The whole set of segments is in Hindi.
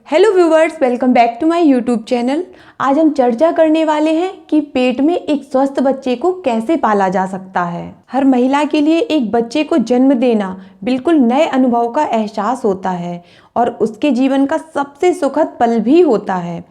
Hello viewers, welcome back to my YouTube channel. आज हम चर्चा करने वाले हैं कि पेट में एक स्वस्थ बच्चे को कैसे पाला जा सकता है। हर महिला के लिए एक बच्चे को जन्म देना बिल्कुल नए अनुभव का एहसास होता है और उसके जीवन का सबसे सुखद पल भी होता है।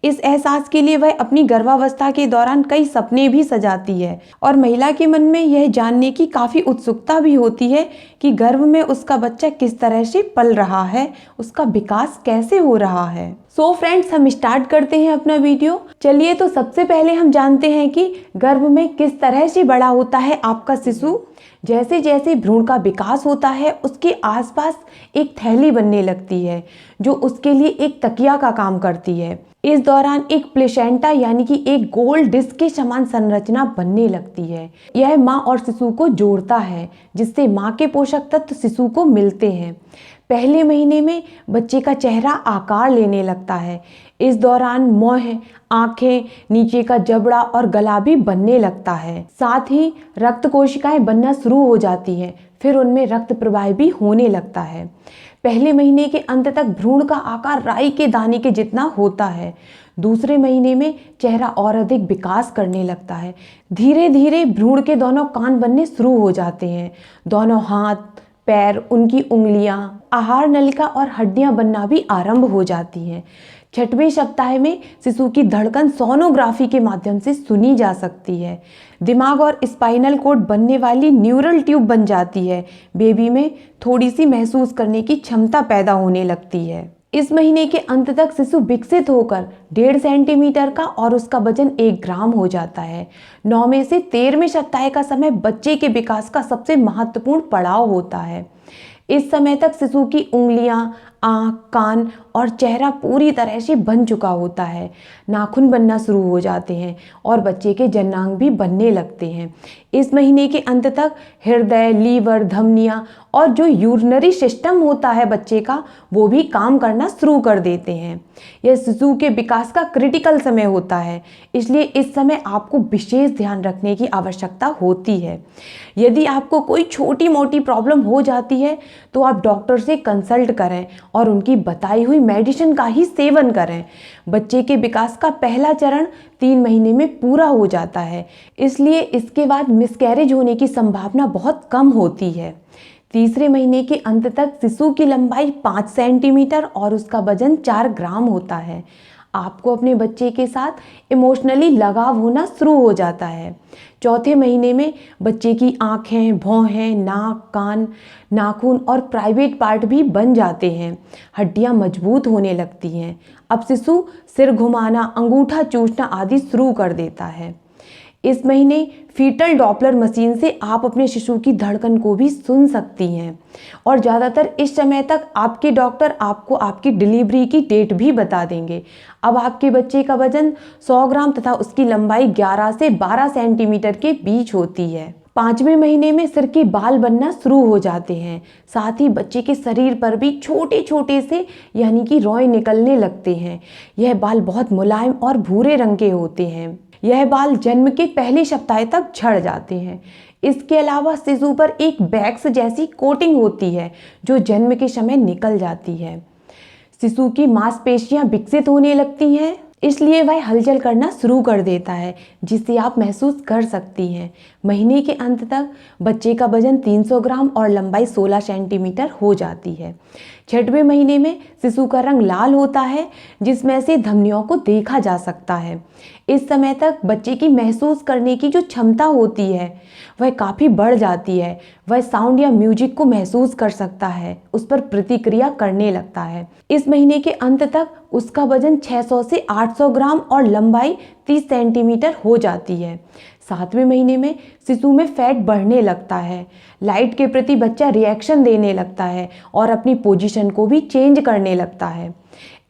इस एहसास के लिए वह अपनी गर्भावस्था के दौरान कई सपने भी सजाती है और महिला के मन में यह जानने की काफ़ी उत्सुकता भी होती है कि गर्भ में उसका बच्चा किस तरह से पल रहा है, उसका विकास कैसे हो रहा है। सो फ्रेंड्स, हम स्टार्ट करते हैं अपना वीडियो। चलिए, तो सबसे पहले हम जानते हैं कि गर्भ में किस तरह से बड़ा होता है आपका शिशु। जैसे जैसे भ्रूण का विकास होता है, उसके आसपास एक थैली बनने लगती है जो उसके लिए एक तकिया का काम करती है। इस दौरान एक प्लेसेंटा यानी कि एक गोल डिस्क के समान संरचना बनने लगती है। यह माँ और शिशु को जोड़ता है, जिससे माँ के पोषक तत्व शिशु को मिलते हैं। पहले महीने में बच्चे का चेहरा आकार लेने लगता है। इस दौरान मुंह, आंखें, नीचे का जबड़ा और गला भी बनने लगता है। साथ ही रक्त कोशिकाएं बनना शुरू हो जाती हैं। फिर उनमें रक्त प्रवाह भी होने लगता है। पहले महीने के अंत तक भ्रूण का आकार राई के दाने के जितना होता है। दूसरे महीने में चेहरा और अधिक विकास करने लगता है। धीरे धीरे भ्रूण के दोनों कान बनने शुरू हो जाते हैं। दोनों हाथ, पैर, उनकी उंगलियां, आहार नलिका और हड्डियां बनना भी आरंभ हो जाती हैं। छठवें सप्ताह में शिशु की धड़कन सोनोग्राफी के माध्यम से सुनी जा सकती है। दिमाग और स्पाइनल कोड बनने वाली न्यूरल ट्यूब बन जाती है। बेबी में थोड़ी सी महसूस करने की क्षमता पैदा होने लगती है। इस महीने के अंत तक शिशु विकसित होकर 1.5 सेंटीमीटर का और उसका वजन 1 ग्राम हो जाता है। 9वें से 13वें सप्ताह का समय बच्चे के विकास का सबसे महत्वपूर्ण पड़ाव होता है। इस समय तक शिशु की उंगलियां, आँख, कान और चेहरा पूरी तरह से बन चुका होता है। नाखून बनना शुरू हो जाते हैं और बच्चे के जनांग भी बनने लगते हैं। इस महीने के अंत तक हृदय, लीवर, धमनियां और जो यूरिनरी सिस्टम होता है बच्चे का, वो भी काम करना शुरू कर देते हैं। यह शिशु के विकास का क्रिटिकल समय होता है, इसलिए इस समय आपको विशेष ध्यान रखने की आवश्यकता होती है। यदि आपको कोई छोटी मोटी प्रॉब्लम हो जाती है तो आप डॉक्टर से कंसल्ट करें और उनकी बताई हुई मेडिसिन का ही सेवन करें। बच्चे के विकास का पहला चरण 3 महीने में पूरा हो जाता है, इसलिए इसके बाद मिसकैरेज होने की संभावना बहुत कम होती है। तीसरे महीने के अंत तक शिशु की लंबाई 5 सेंटीमीटर और उसका वजन 4 ग्राम होता है। आपको अपने बच्चे के साथ इमोशनली लगाव होना शुरू हो जाता है। चौथे महीने में बच्चे की आँखें, भौहें, नाक, कान, नाखून और प्राइवेट पार्ट भी बन जाते हैं। हड्डियां मजबूत होने लगती हैं। अब शिशु सिर घुमाना, अंगूठा चूसना आदि शुरू कर देता है। इस महीने फीटल डॉपलर मशीन से आप अपने शिशु की धड़कन को भी सुन सकती हैं और ज़्यादातर इस समय तक आपके डॉक्टर आपको आपकी डिलीवरी की डेट भी बता देंगे। अब आपके बच्चे का वजन 100 ग्राम तथा उसकी लंबाई 11 से 12 सेंटीमीटर के बीच होती है। 5वें महीने में सिर के बाल बनना शुरू हो जाते हैं। साथ ही बच्चे के शरीर पर भी छोटे छोटे से यानी कि रोए निकलने लगते हैं। यह बाल बहुत मुलायम और भूरे रंग के होते हैं। यह बाल जन्म के पहले सप्ताह तक झड़ जाते हैं। इसके अलावा शिशु पर एक वैक्स जैसी कोटिंग होती है जो जन्म के समय निकल जाती है। शिशु की मांसपेशियां विकसित होने लगती हैं, इसलिए वह हलचल करना शुरू कर देता है, जिसे आप महसूस कर सकती हैं। महीने के अंत तक बच्चे का वजन 300 ग्राम और लंबाई 16 सेंटीमीटर हो जाती है। 6वें महीने में शिशु का रंग लाल होता है, जिसमें से धमनियों को देखा जा सकता है। इस समय तक बच्चे की महसूस करने की जो क्षमता होती है वह काफ़ी बढ़ जाती है। वह साउंड या म्यूजिक को महसूस कर सकता है, उस पर प्रतिक्रिया करने लगता है। इस महीने के अंत तक उसका वजन 600 से 800 ग्राम और लंबाई 30 सेंटीमीटर हो जाती है। 7वें महीने में शिशु में फैट बढ़ने लगता है। लाइट के प्रति बच्चा रिएक्शन देने लगता है और अपनी पोजीशन को भी चेंज करने लगता है।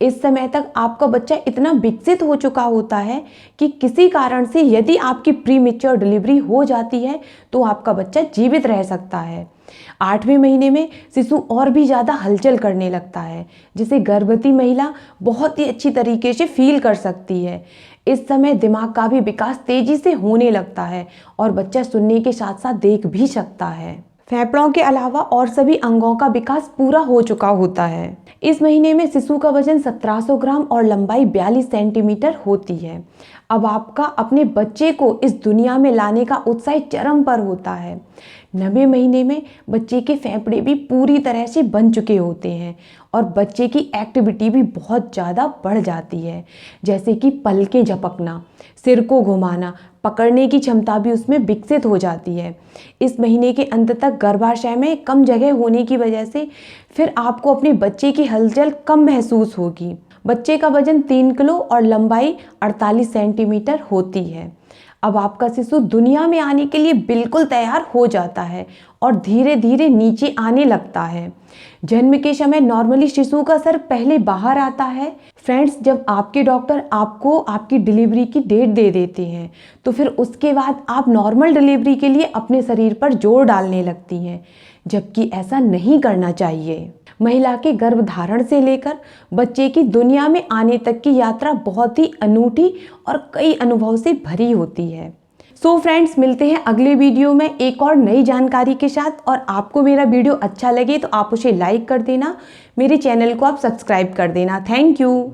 इस समय तक आपका बच्चा इतना विकसित हो चुका होता है कि किसी कारण से यदि आपकी प्रीमेच्योर डिलीवरी हो जाती है तो आपका बच्चा जीवित रह सकता है। 8वें महीने में शिशु और भी ज़्यादा हलचल करने लगता है, जिसे गर्भवती महिला बहुत ही अच्छी तरीके से फील कर सकती है। इस समय दिमाग का भी विकास तेजी से होने लगता है और बच्चा सुनने के साथ साथ देख भी सकता है। फेफड़ों के अलावा और सभी अंगों का विकास पूरा हो चुका होता है। इस महीने में शिशु का वजन 1700 ग्राम और लंबाई 42 सेंटीमीटर होती है। अब आपका अपने बच्चे को इस दुनिया में लाने का उत्साह चरम पर होता है। 9वें महीने में बच्चे के फेफड़े भी पूरी तरह से बन चुके होते हैं और बच्चे की एक्टिविटी भी बहुत ज़्यादा बढ़ जाती है, जैसे कि पलकें झपकना, सिर को घुमाना, पकड़ने की क्षमता भी उसमें विकसित हो जाती है। इस महीने के अंत तक गर्भाशय में कम जगह होने की वजह से फिर आपको अपने बच्चे की हलचल कम महसूस होगी। बच्चे का वजन 3 किलो और लंबाई 48 सेंटीमीटर होती है। अब आपका शिशु दुनिया में आने के लिए बिल्कुल तैयार हो जाता है और धीरे धीरे नीचे आने लगता है। जन्म के समय नॉर्मली शिशु का सर पहले बाहर आता है। फ्रेंड्स, जब आपके डॉक्टर आपको आपकी डिलीवरी की डेट दे देते हैं तो फिर उसके बाद आप नॉर्मल डिलीवरी के लिए अपने शरीर पर जोर डालने लगती हैं, जबकि ऐसा नहीं करना चाहिए। महिला के गर्भधारण से लेकर बच्चे की दुनिया में आने तक की यात्रा बहुत ही अनूठी और कई अनुभव से भरी होती है। सो फ्रेंड्स, मिलते हैं अगले वीडियो में एक और नई जानकारी के साथ। और आपको मेरा वीडियो अच्छा लगे तो आप उसे लाइक कर देना, मेरे चैनल को आप सब्सक्राइब कर देना। Thank you.